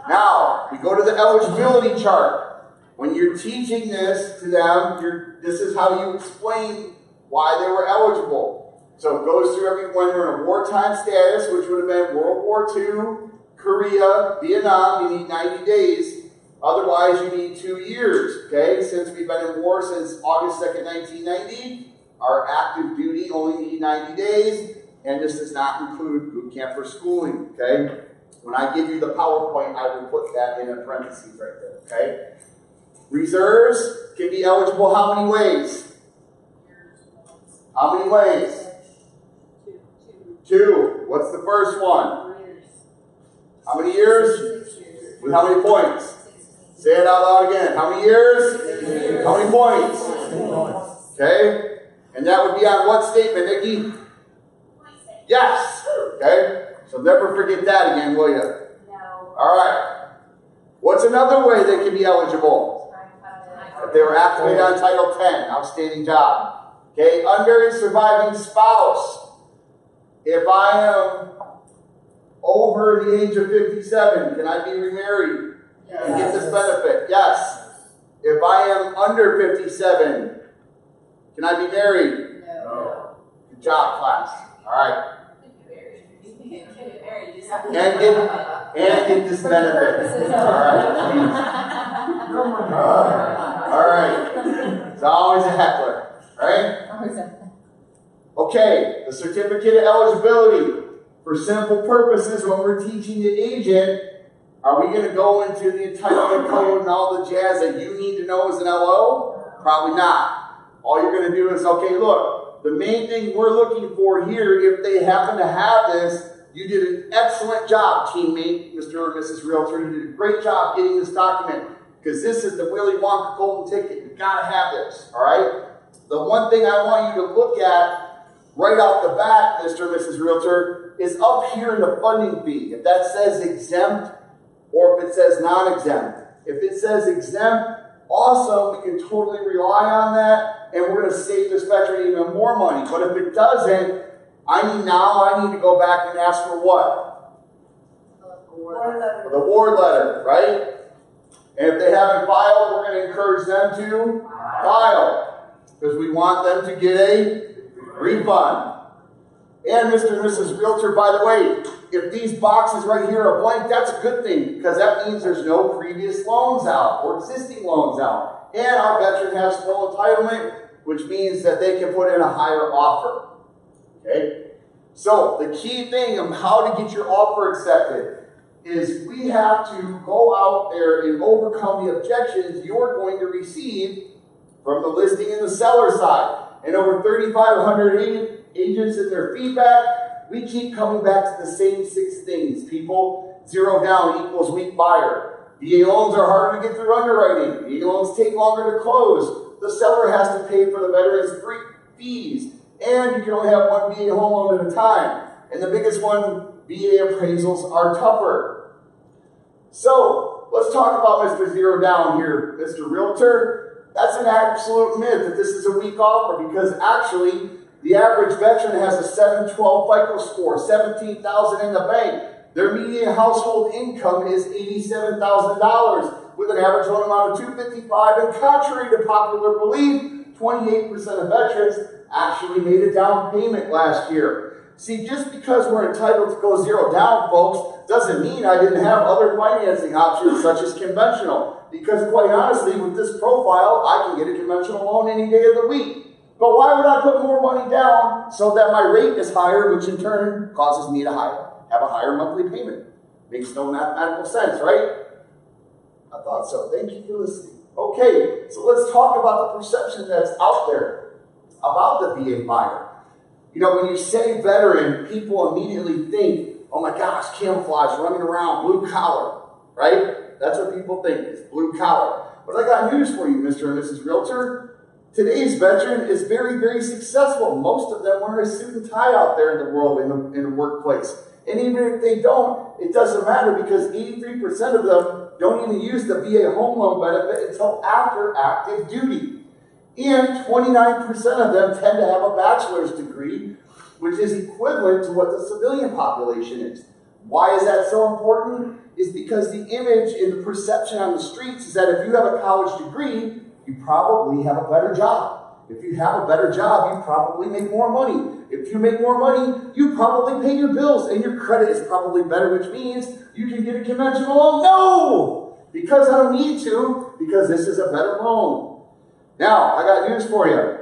Now, we go to the eligibility chart. When you're teaching this to them, this is how you explain why they were eligible. So it goes through when you're in a wartime status, which would have been World War II, Korea, Vietnam, you need 90 days. Otherwise, you need 2 years. Okay? Since we've been in war since August 2nd, 1990, are active duty, only need 90 days, and this does not include boot camp for schooling, okay? When I give you the PowerPoint, I will put that in a parentheses right there, okay? Reserves can be eligible how many ways? How many ways? Two. What's the first one? How many years? With how many points? Say it out loud again. How many years? How many points? Okay? And that would be on what statement, Nikki? Yes. Okay? So never forget that again, will you? No. All right. What's another way they can be eligible? If they were activated on Title 10. Outstanding job. Okay? Under a surviving spouse. If I am over the age of 57, can I be remarried and get this benefit? Yes. If I am under 57, can I be married? No. Good job, class. All right. And get this benefit. All right. All right. It's always a heckler. All right. Okay. The certificate of eligibility. For simple purposes, when we're teaching the agent, are we going to go into the entitlement code and all the jazz that you need to know as an LO? Probably not. All you're going to do is, okay, look, the main thing we're looking for here, if they happen to have this, you did an excellent job, teammate, Mr. or Mrs. Realtor. You did a great job getting this document, because this is the Willy Wonka golden ticket. You've got to have this, all right? The one thing I want you to look at right off the bat, Mr. or Mrs. Realtor, is up here in the funding fee. If that says exempt or if it says non-exempt. If it says exempt, awesome, we can totally rely on that, and we're going to save this veteran even more money. But if it doesn't, I need to go back and ask for what? The award letter, right? And if they haven't filed, we're going to encourage them to file, because we want them to get a refund. And Mr. and Mrs. Realtor, by the way, if these boxes right here are blank, that's a good thing, because that means there's no previous loans out or existing loans out. And our veteran has full entitlement, which means that they can put in a higher offer. Okay? So the key thing of how to get your offer accepted is we have to go out there and overcome the objections you're going to receive from the listing and the seller side. And over 3,500 agents and their feedback, we keep coming back to the same 6 things. People, 0 down equals weak buyer. VA loans are harder to get through underwriting. VA loans take longer to close. The seller has to pay for the veteran's fees. And you can only have one VA home loan at a time. And the biggest one, VA appraisals are tougher. So, let's talk about Mr. 0 down here, Mr. Realtor. That's an absolute myth that this is a weak offer, because actually, the average veteran has a 712 FICO score, $17,000 in the bank. Their median household income is $87,000 with an average loan amount of $255. And contrary to popular belief, 28% of veterans actually made a down payment last year. See, just because we're entitled to go 0 down, folks, doesn't mean I didn't have other financing options such as conventional. Because quite honestly, with this profile, I can get a conventional loan any day of the week. But why would I put more money down so that my rate is higher, which in turn causes me to have a higher monthly payment? Makes no mathematical sense, right? I thought so. Thank you for listening. Okay, so let's talk about the perception that's out there about the VA buyer. You know, when you say veteran, people immediately think, oh my gosh, camouflage, running around, blue collar, right? That's what people think, it's blue collar. But I got news for you, Mr. and Mrs. Realtor. Today's veteran is very, very successful. Most of them wear a suit and tie out there in the world, in the workplace. And even if they don't, it doesn't matter, because 83% of them don't even use the VA home loan benefit until after active duty. And 29% of them tend to have a bachelor's degree, which is equivalent to what the civilian population is. Why is that so important? Is because the image and the perception on the streets is that if you have a college degree, you probably have a better job. If you have a better job, you probably make more money. If you make more money, you probably pay your bills, and your credit is probably better, which means you can get a conventional loan. No! Because I don't need to, because this is a better loan. Now, I got news for you.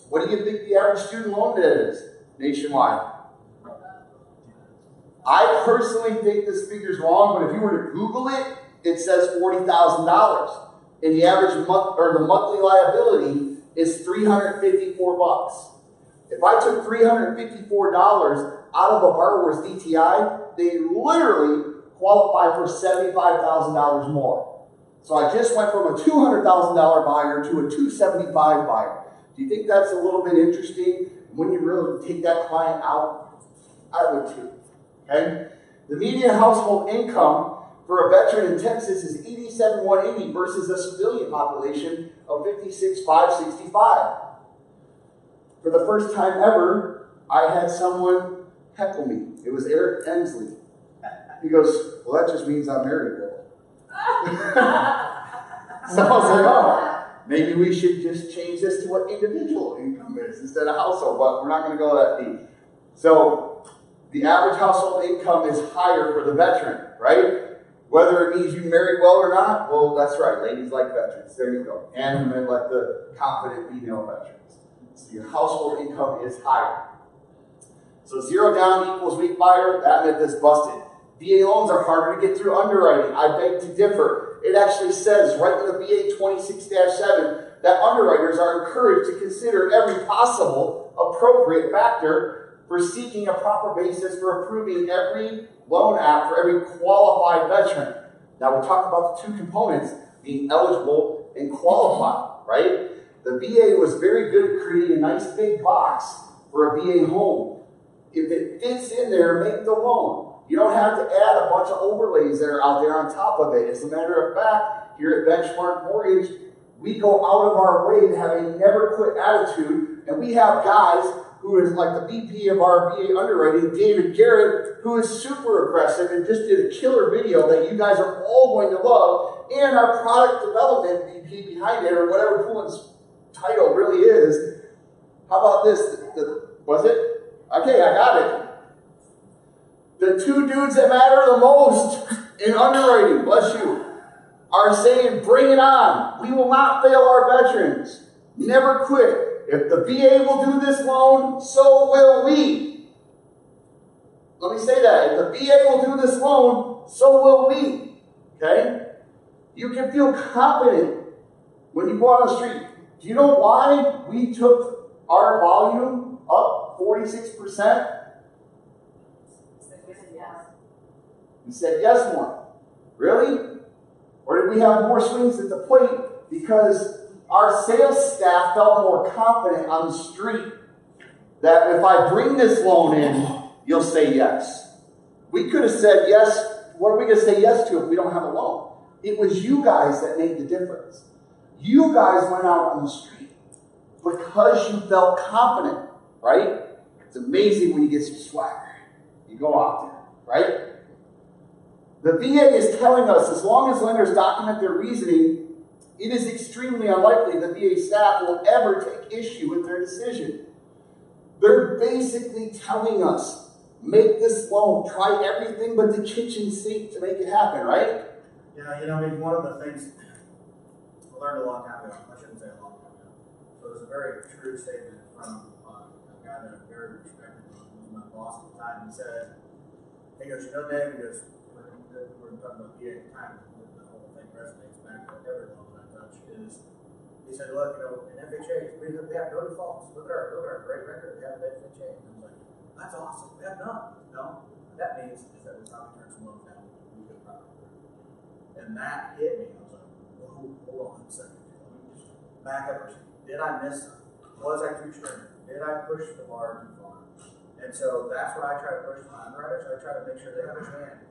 What do you think the average student loan debt is nationwide? I personally think this figure's wrong, but if you were to Google it, it says $40,000. And the average month or the monthly liability is $354. If I took $354 out of a borrower's DTI, they literally qualify for $75,000 more. So I just went from a $200,000 buyer to a $275 buyer. Do you think that's a little bit interesting? When you really take that client out, I would too. Okay? The median household income for a veteran in Texas is $87,180 versus a civilian population of $56,565. For the first time ever, I had someone heckle me. It was Eric Ensley. He goes, well, that just means I'm married. So I was like, oh, maybe we should just change this to what individual income is instead of household, but we're not going to go that deep. So the average household income is higher for the veteran, right? Whether it means you married well or not, well, that's right. Ladies like veterans. There you go. And men like the confident female veterans. So your household income is higher. So 0 down equals weak buyer. That myth is busted. VA loans are harder to get through underwriting. I beg to differ. It actually says right in the VA 26-7 that underwriters are encouraged to consider every possible appropriate factor for seeking a proper basis for approving every loan app for every qualified veteran. Now we talked about the two components, being eligible and qualified, right? The VA was very good at creating a nice big box for a VA home. If it fits in there, make the loan. You don't have to add a bunch of overlays that are out there on top of it. As a matter of fact, here at Benchmark Mortgage, we go out of our way to have a never quit attitude, and we have guys who is like the VP of our VA underwriting, David Garrett, who is super aggressive and just did a killer video that you guys are all going to love, and our product development VP behind it, or whatever Pullen's title really is. How about this? Was it? Okay, I got it. The two dudes that matter the most in underwriting, bless you, are saying, bring it on. We will not fail our veterans. Never quit. If the VA will do this loan, so will we. Let me say that. If the VA will do this loan, so will we. Okay? You can feel confident when you go on the street. Do you know why we took our volume up 46%? We said yes more. Really? Or did we have more swings at the plate because our sales staff felt more confident on the street that if I bring this loan in, you'll say yes? We could have said yes. What are we going to say yes to if we don't have a loan? It was you guys that made the difference. You guys went out on the street because you felt confident, right? It's amazing when you get some swagger. You go out there, right? The VA is telling us as long as lenders document their reasoning, it is extremely unlikely the VA staff will ever take issue with their decision. They're basically telling us, make this loan, try everything but the kitchen sink to make it happen, right? Yeah, you know, I mean, one of the things I learned a long time ago, I shouldn't say a long time ago, so it was a very true statement from a guy that I very respected, who was my boss at the time. He goes, you know, Dave, he goes, we're talking about VA at the time, the whole thing resonates back to every loan that I touch, is he said, look, you know, in FHA, we have no defaults. Look at our great record, we have an FHA. And I was like, that's awesome, we have none. No, what that means is that we finally turned some loans down. We could probably do it. And that hit me. I was like, whoa, hold on a second. Back up. Did I miss something? Was I too stringent? Did I push the bar too far? And so that's what I try to push my underwriters. I try to make sure they understand.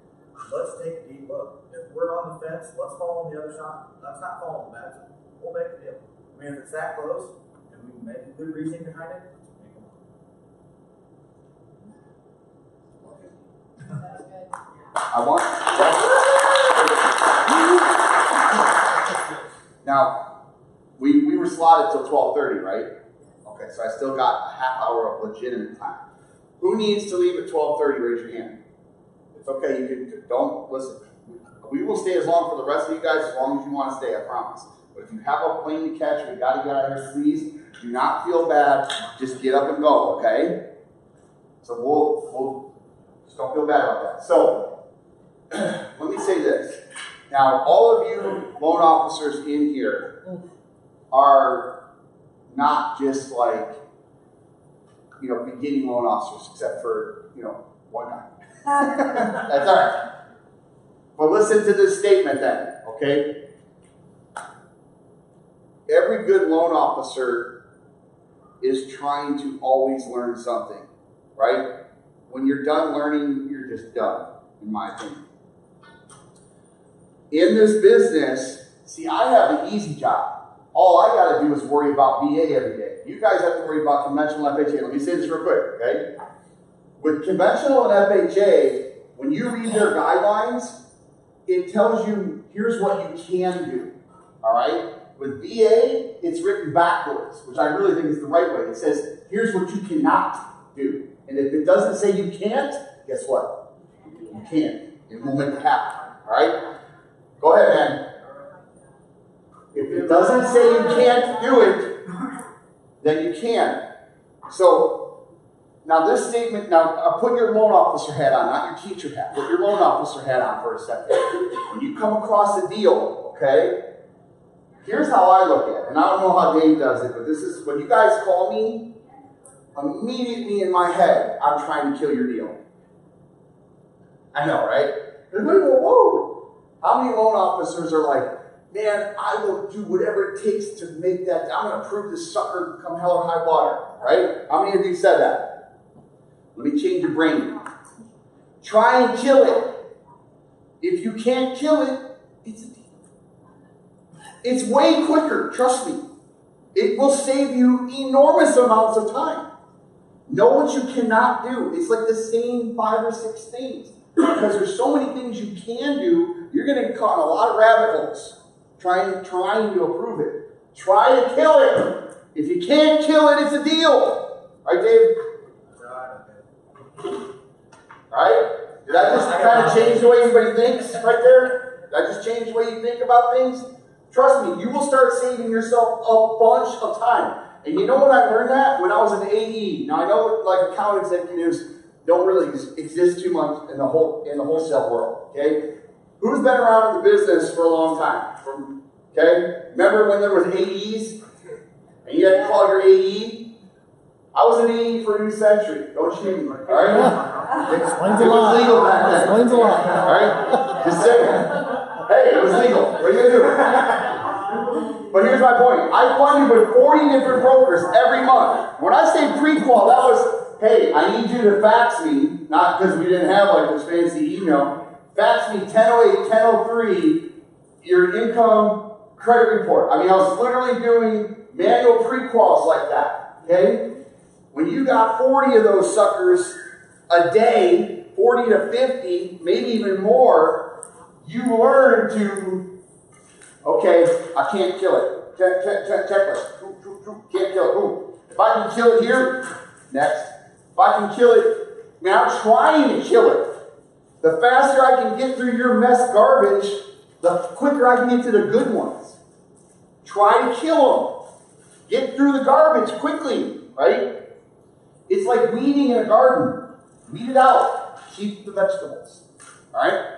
Let's take a deep look. If we're on the fence, let's fall on the other side. Let's not fall on the bad side. We'll make the deal. I mean, if it's that close and we can make a good reasoning behind it, let's make it. That's good. I want now, we were slotted till 12:30, right? Okay, so I still got a half hour of legitimate time. Who needs to leave at 12:30? Raise your hand. It's okay, you can, don't, listen. We will stay as long for the rest of you guys as long as you want to stay, I promise. But if you have a plane to catch, we got to get out of here, please Do not feel bad. Just get up and go, okay? So we'll just don't feel bad about that. So let me say this. Now, all of you loan officers in here are not just like, beginning loan officers, except for, one guy. That's all right. But listen to this statement then, okay? Every good loan officer is trying to always learn something, right? When you're done learning, you're just done, in my opinion. In this business, see, I have an easy job. All I got to do is worry about VA every day. You guys have to worry about conventional FHA. Let me say this real quick, okay? With conventional and FHA, when you read their guidelines, it tells you, here's what you can do, all right? With VA, it's written backwards, which I really think is the right way. It says, here's what you cannot do. And if it doesn't say you can't, guess what? You can. It will make it happen, all right? Go ahead, man. If it doesn't say you can't do it, then you can. So, now this statement, put your loan officer hat on, not your teacher hat. Put your loan officer hat on for a second. When you come across a deal, okay, here's how I look at it. And I don't know how Dave does it, but this is, when you guys call me, immediately in my head, I'm trying to kill your deal. I know, right? Whoa. How many loan officers are like, man, I will do whatever it takes to make that, I'm going to prove this sucker come hell or high water, right? How many of you said that? Let me change your brain. Try and kill it. If you can't kill it, it's a deal. It's way quicker, trust me. It will save you enormous amounts of time. Know what you cannot do. It's like the same 5 or 6 things. Because there's so many things you can do, you're going to get caught in a lot of rabbit holes trying to approve it. Try to kill it. If you can't kill it, it's a deal. Right, Dave? Right? Did I just kind of change the way everybody thinks right there? Did I just change the way you think about things? Trust me, you will start saving yourself a bunch of time. And you know when I learned that? When I was an AE. Now I know like account executives don't really exist too much in the wholesale world. Okay? Who's been around in the business for a long time? Okay? Remember when there was AEs? And you had to call your AE? I was an AE for a New Century. Don't shame me. Alright? Explains a It was lot. legal back then. Explains a lot. Alright? Just saying. Hey, it was legal. What are you gonna do? But here's my point. I funded with 40 different brokers every month. When I say pre-qual, that was, hey, I need you to fax me, not because we didn't have like this fancy email. Fax me 1008, 1003, your income credit report. I mean, I was literally doing manual pre-quals like that. Okay? When you got 40 of those suckers a day, 40 to 50, maybe even more, you learn to, okay, I can't kill it. Checklist. Can't kill it. Boom. If I can kill it here, next. If I can kill it, man, I'm trying to kill it. The faster I can get through your mess garbage, the quicker I can get to the good ones. Try to kill them. Get through the garbage quickly, right? It's like weeding in a garden. Weed it out. Keep the vegetables. All right?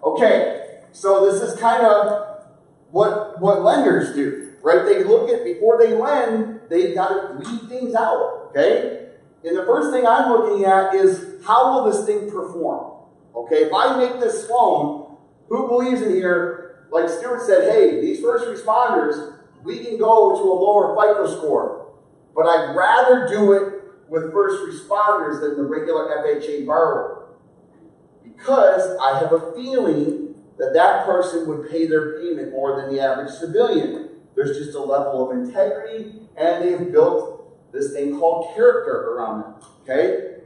Okay, so this is kind of what lenders do, right? They look at, before they lend, they've got to weed things out, okay? And the first thing I'm looking at is, how will this thing perform? Okay, if I make this loan, who believes in here, like Stuart said, hey, these first responders, we can go to a lower FICO score, but I'd rather do it with first responders than the regular FHA borrower. Because I have a feeling that that person would pay their payment more than the average civilian. There's just a level of integrity, and they've built this thing called character around them, okay?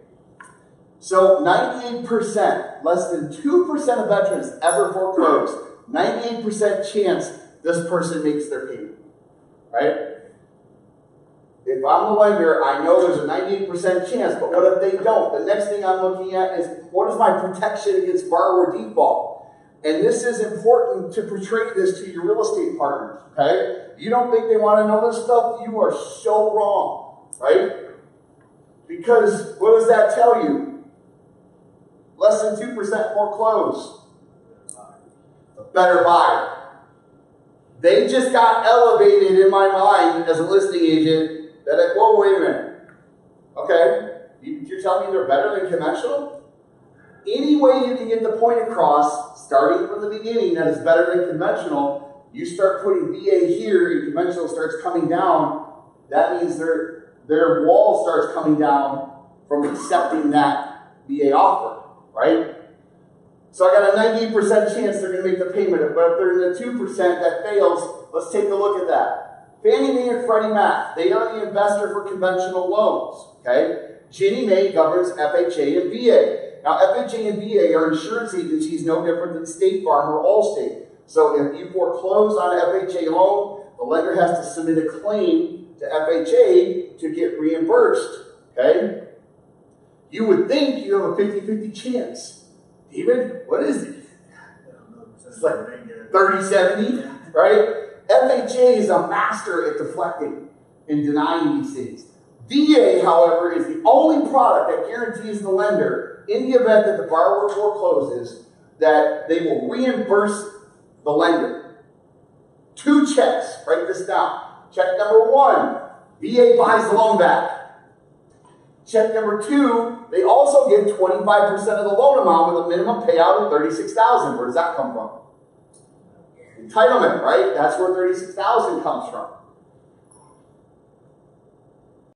So 98%, less than 2% of veterans ever foreclosed. 98% chance this person makes their payment, right? If I'm the lender, I know there's a 98% chance, but what if they don't? The next thing I'm looking at is, what is my protection against borrower default? And this is important to portray this to your real estate partners, okay? You don't think they want to know this stuff? You are so wrong, right? Because what does that tell you? Less than 2% foreclose. Better buyer. They just got elevated in my mind as a listing agent that, whoa, wait a minute. Okay, you're telling me they're better than conventional? Any way you can get the point across, starting from the beginning, that is better than conventional, you start putting VA here and conventional starts coming down, that means their wall starts coming down from accepting that VA offer, right? So I got a 98% chance they're going to make the payment, but if they're in the 2% that fails, let's take a look at that. Fannie Mae and Freddie Mac, they are the investor for conventional loans, okay? Ginnie Mae governs FHA and VA. Now, FHA and VA are insurance agencies no different than State Farm or Allstate. So if you foreclose on an FHA loan, the lender has to submit a claim to FHA to get reimbursed, okay? You would think you have a 50-50 chance. David, what is it? It's like 30-70, right? FHA is a master at deflecting and denying these things. VA, however, is the only product that guarantees the lender, in the event that the borrower forecloses, that they will reimburse the lender. 2 checks, write this down. Check number 1, VA buys the loan back. Check number 2, they also give 25% of the loan amount with a minimum payout of $36,000. Where does that come from? Entitlement, right? That's where $36,000 comes from.